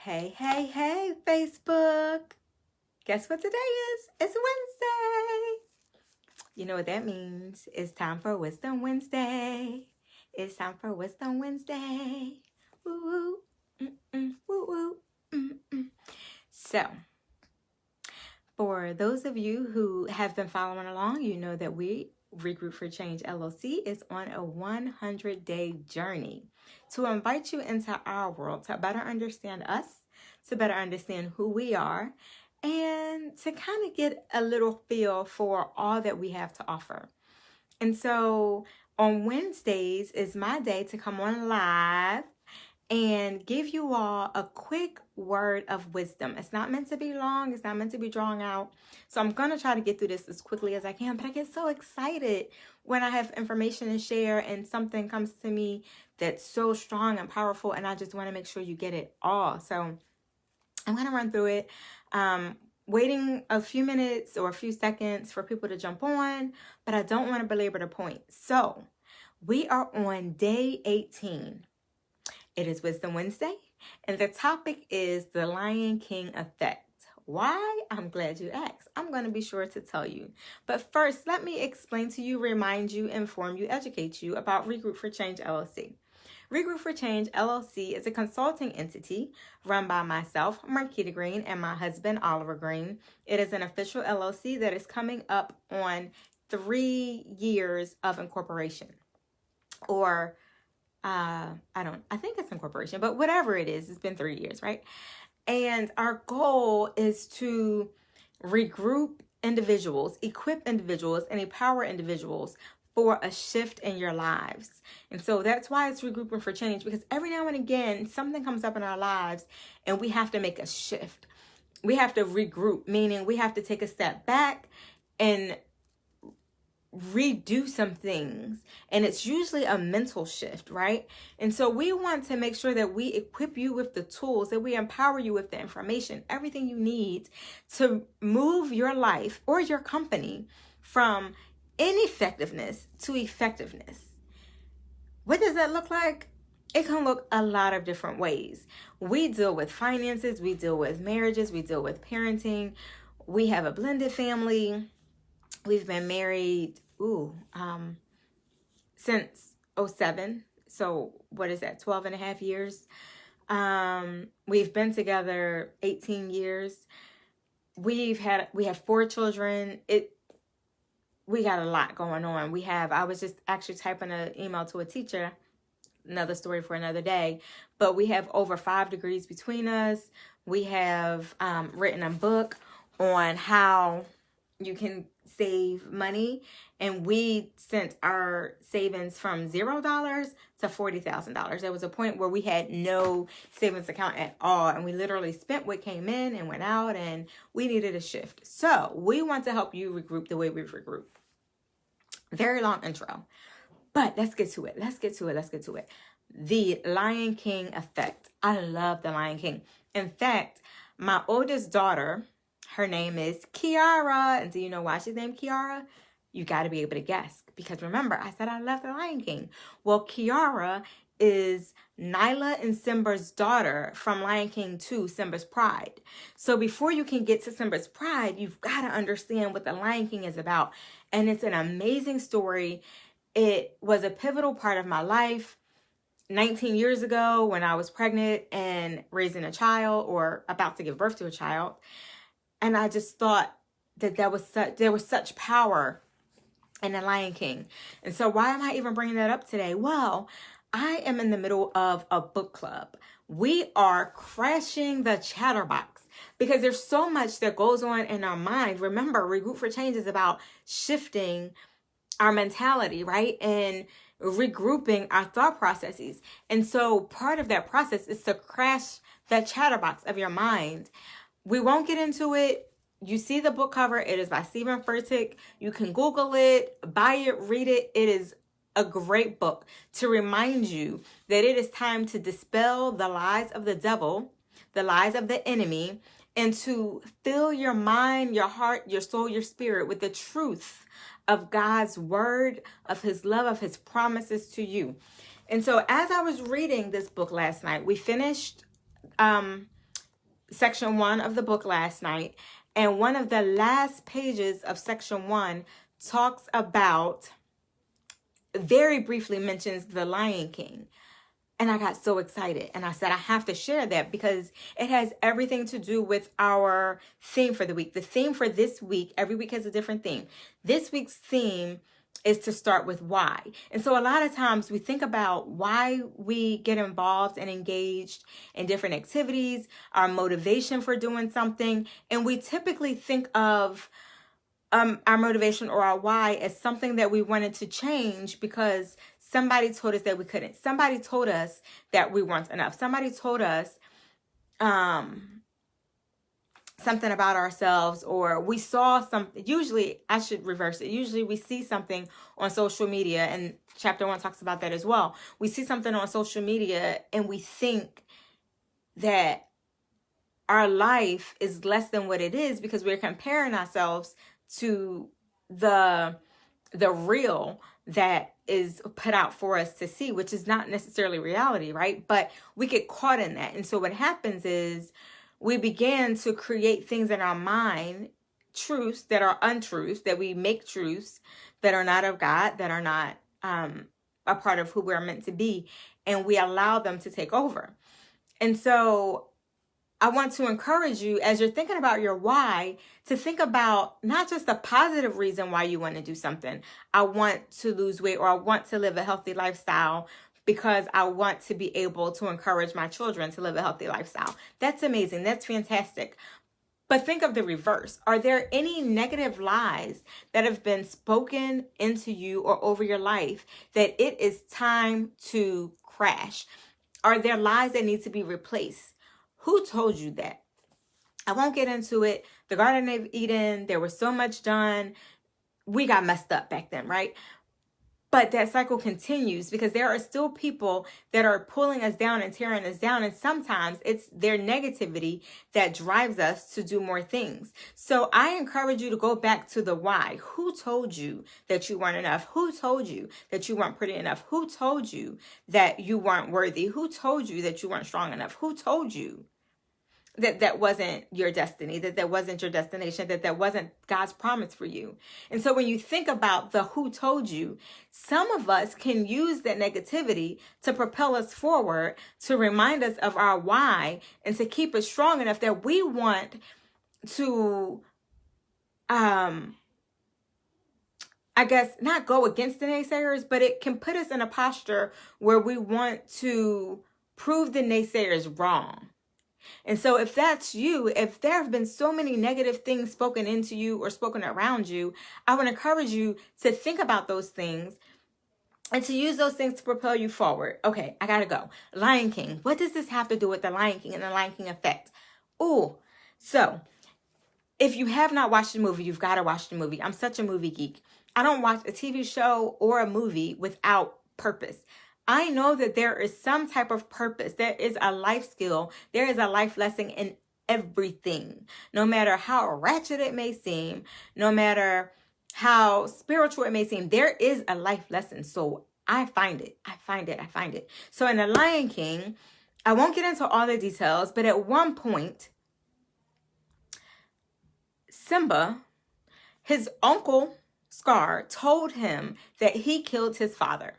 Hey, hey, hey, Facebook. Guess what today is? It's Wednesday. You know what that means? It's time for Wisdom Wednesday. It's time for Wisdom Wednesday. Woo woo. Woo woo. So, for those of you who have been following along, you know that we, Regroup for Change LLC, is on a 100-day journey to invite you into our world to better understand us, to better understand who we are, and to kind of get a little feel for all that we have to offer. And so on Wednesdays is my day to come on live and give you all a quick word of wisdom. It's not meant to be long. It's not meant to be drawn out. So I'm going to try to get through this as quickly as I can, but I get so excited when I have information to share and something comes to me that's so strong and powerful, and I just want to make sure you get it all. So I'm going to run through it, waiting a few minutes or a few seconds for people to jump on, but I don't want to belabor the point. So we are on day 18. It is Wisdom Wednesday, and the topic is the Lion King effect. Why? I'm glad you asked. I'm going to be sure to tell you. But first, let me explain to you, remind you, inform you, educate you about Regroup for Change LLC. Regroup for Change LLC is a consulting entity run by myself, Marquita Green, and my husband, Oliver Green. It is an official LLC that is coming up on 3 years of incorporation, or I think it's incorporation, but whatever it is, it's been 3 years, right? And our goal is to regroup individuals, equip individuals, and empower individuals for a shift in your lives. And so that's why it's Regrouping for Change, because every now and again, something comes up in our lives and we have to make a shift. We have to regroup, meaning we have to take a step back and redo some things, and it's usually a mental shift, right? And so we want to make sure that we equip you with the tools, that we empower you with the information, everything you need to move your life or your company from ineffectiveness to effectiveness. What does that look like? It can look a lot of different ways. We deal with finances, we deal with marriages, we deal with parenting. We have a blended family. We've been married since 2007. So what is that? 12 and a half years. We've been together 18 years. We have 4 children. We got a lot going on. I was just actually typing an email to a teacher, another story for another day, but we have over 5 degrees between us. We have written a book on how you can save money, and we sent our savings from $0 to $40,000. There was a point where we had no savings account at all, and we literally spent what came in and went out, and we needed a shift. So we want to help you regroup the way we regroup. Very long intro, but let's get to it. The Lion King effect. I love the Lion King. In fact, my oldest daughter, her name is Kiara. And do you know why she's named Kiara? You got to be able to guess. Because remember, I said I love the Lion King. Well, Kiara is Nyla and Simba's daughter from Lion King 2, Simba's Pride. So before you can get to Simba's Pride, you've got to understand what the Lion King is about. And it's an amazing story. It was a pivotal part of my life 19 years ago when I was pregnant and raising a child, or about to give birth to a child. And I just thought that there was such power in the Lion King. And so why am I even bringing that up today? Well, I am in the middle of a book club. We are crashing the chatterbox because there's so much that goes on in our mind. Remember, Regroup for Change is about shifting our mentality, right? And regrouping our thought processes. And so part of that process is to crash that chatterbox of your mind. We won't get into it. You see the book cover. It is by Stephen Furtick. You can Google it, buy it, read it. It is a great book to remind you that it is time to dispel the lies of the devil, the lies of the enemy, and to fill your mind, your heart, your soul, your spirit with the truth of God's word, of his love, of his promises to you. And so as I was reading this book last night, we finished section 1 of the book last night, and one of the last pages of section 1 talks about, very briefly mentions the Lion King. And I got so excited, and I said I have to share that because it has everything to do with our theme for the week. The theme for this week, every week has a different theme. This week's theme is to start with why. And so a lot of times we think about why we get involved and engaged in different activities, our motivation for doing something, and we typically think of our motivation or our why as something that we wanted to change because somebody told us that we couldn't. Somebody told us that we weren't enough. Somebody told us something about ourselves, or we saw something. Usually, I should reverse it. Usually we see something on social media, and chapter 1 talks about that as well. We see something on social media and we think that our life is less than what it is because we're comparing ourselves to the real that is put out for us to see, which is not necessarily reality, right? But we get caught in that. And so what happens is we begin to create things in our mind, truths that are untruths, that we make truths that are not of God, that are not a part of who we're meant to be, and we allow them to take over. And so I want to encourage you, as you're thinking about your why, to think about not just the positive reason why you want to do something. I want to lose weight, or I want to live a healthy lifestyle because I want to be able to encourage my children to live a healthy lifestyle. That's amazing. That's fantastic. But think of the reverse. Are there any negative lies that have been spoken into you or over your life that it is time to crash? Are there lies that need to be replaced? Who told you that? I won't get into it. The Garden of Eden, there was so much done. We got messed up back then, right? But that cycle continues because there are still people that are pulling us down and tearing us down. And sometimes it's their negativity that drives us to do more things. So I encourage you to go back to the why. Who told you that you weren't enough? Who told you that you weren't pretty enough? Who told you that you weren't worthy? Who told you that you weren't strong enough? Who told you that wasn't your destiny, that wasn't your destination, that wasn't God's promise for you? And so when you think about the who told you, some of us can use that negativity to propel us forward, to remind us of our why, and to keep us strong enough that we want to, I guess, not go against the naysayers, but it can put us in a posture where we want to prove the naysayers wrong. And so if that's you, if there have been so many negative things spoken into you or spoken around you, I would encourage you to think about those things and to use those things to propel you forward. Okay, I gotta go. Lion King. What does this have to do with the Lion King and the Lion King effect? Oh, so if you have not watched the movie, you've got to watch the movie. I'm such a movie geek. I don't watch a TV show or a movie without purpose. I know that there is some type of purpose. There is a life skill. There is a life lesson in everything. No matter how ratchet it may seem, no matter how spiritual it may seem, there is a life lesson. So I find it. So in The Lion King, I won't get into all the details, but at one point, Simba, his uncle Scar, told him that he killed his father.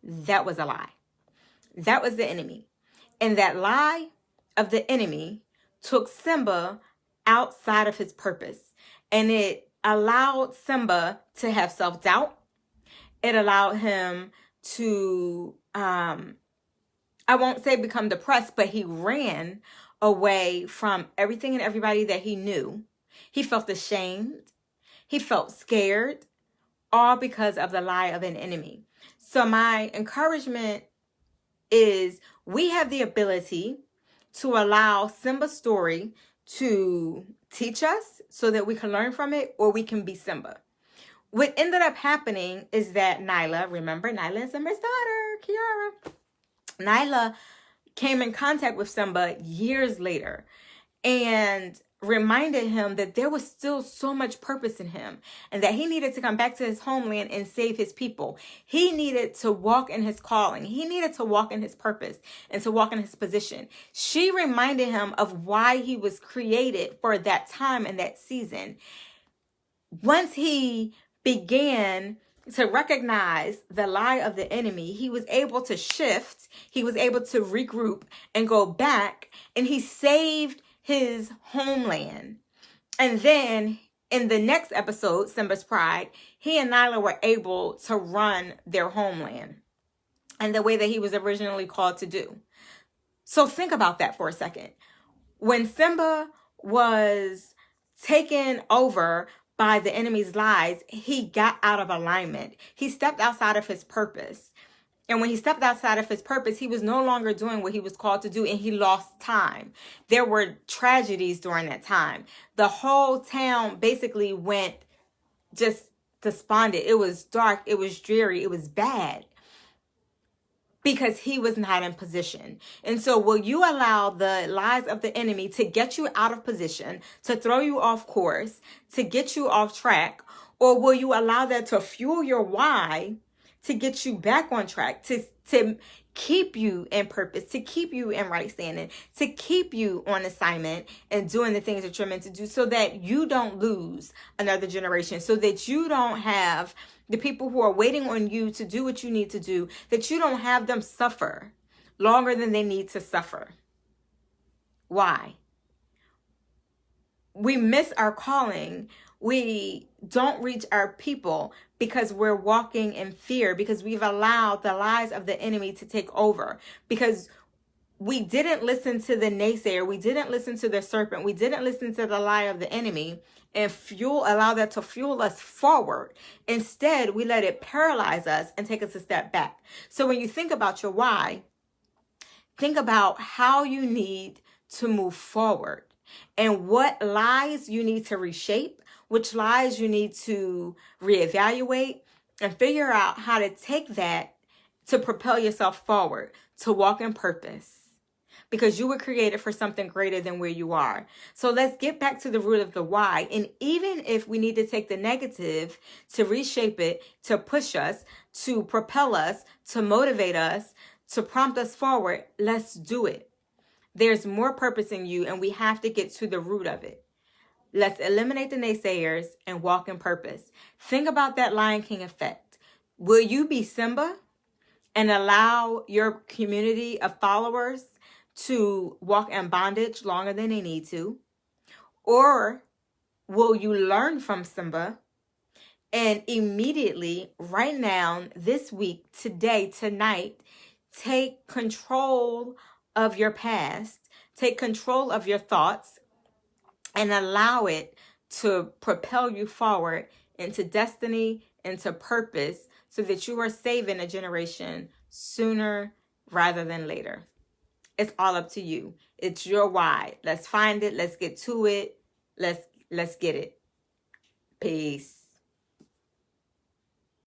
That was a lie. That was the enemy. And that lie of the enemy took Simba outside of his purpose. And it allowed Simba to have self-doubt. It allowed him to, I won't say become depressed, but he ran away from everything and everybody that he knew. He felt ashamed. He felt scared, all because of the lie of an enemy. So my encouragement is we have the ability to allow Simba's story to teach us so that we can learn from it, or we can be Simba. What ended up happening is that Nyla, remember Nyla is Simba's daughter, Kiara. Nyla came in contact with Simba years later. And reminded him that there was still so much purpose in him and that he needed to come back to his homeland and save his people. He needed to walk in his calling. He needed to walk in his purpose and to walk in his position. She reminded him of why he was created for that time and that season. Once he began to recognize the lie of the enemy, he was able to shift. He was able to regroup and go back, and he saved his homeland. And then in the next episode, Simba's Pride, he and Nyla were able to run their homeland and the way that he was originally called to do. So think about that for a second. When Simba was taken over by the enemy's lies, he got out of alignment. He stepped outside of his purpose. And when he stepped outside of his purpose, he was no longer doing what he was called to do, and he lost time. There were tragedies during that time. The whole town basically went just despondent. It was dark. It was dreary. It was bad because he was not in position. And so will you allow the lies of the enemy to get you out of position, to throw you off course, to get you off track? Or will you allow that to fuel your why, to get you back on track, to keep you in purpose, to keep you in right standing, to keep you on assignment and doing the things that you're meant to do, so that you don't lose another generation, so that you don't have the people who are waiting on you to do what you need to do, that you don't have them suffer longer than they need to suffer. Why? We miss our calling. We don't reach our people because we're walking in fear, because we've allowed the lies of the enemy to take over, because we didn't listen to the naysayer. We didn't listen to the serpent. We didn't listen to the lie of the enemy and allow that to fuel us forward. Instead, we let it paralyze us and take us a step back. So when you think about your why, think about how you need to move forward and what lies you need to reshape, which lies you need to reevaluate, and figure out how to take that to propel yourself forward, to walk in purpose, because you were created for something greater than where you are. So let's get back to the root of the why. And even if we need to take the negative to reshape it, to push us, to propel us, to motivate us, to prompt us forward, let's do it. There's more purpose in you, and we have to get to the root of it. Let's eliminate the naysayers and walk in purpose. Think about that Lion King effect. Will you be Simba and allow your community of followers to walk in bondage longer than they need to? Or will you learn from Simba and immediately, right now, this week, today, tonight, take control of your past, take control of your thoughts, and allow it to propel you forward into destiny, into purpose, so that you are saving a generation sooner rather than later? It's all up to you. It's your why. Let's find it. Let's get to it. Let's get it. Peace.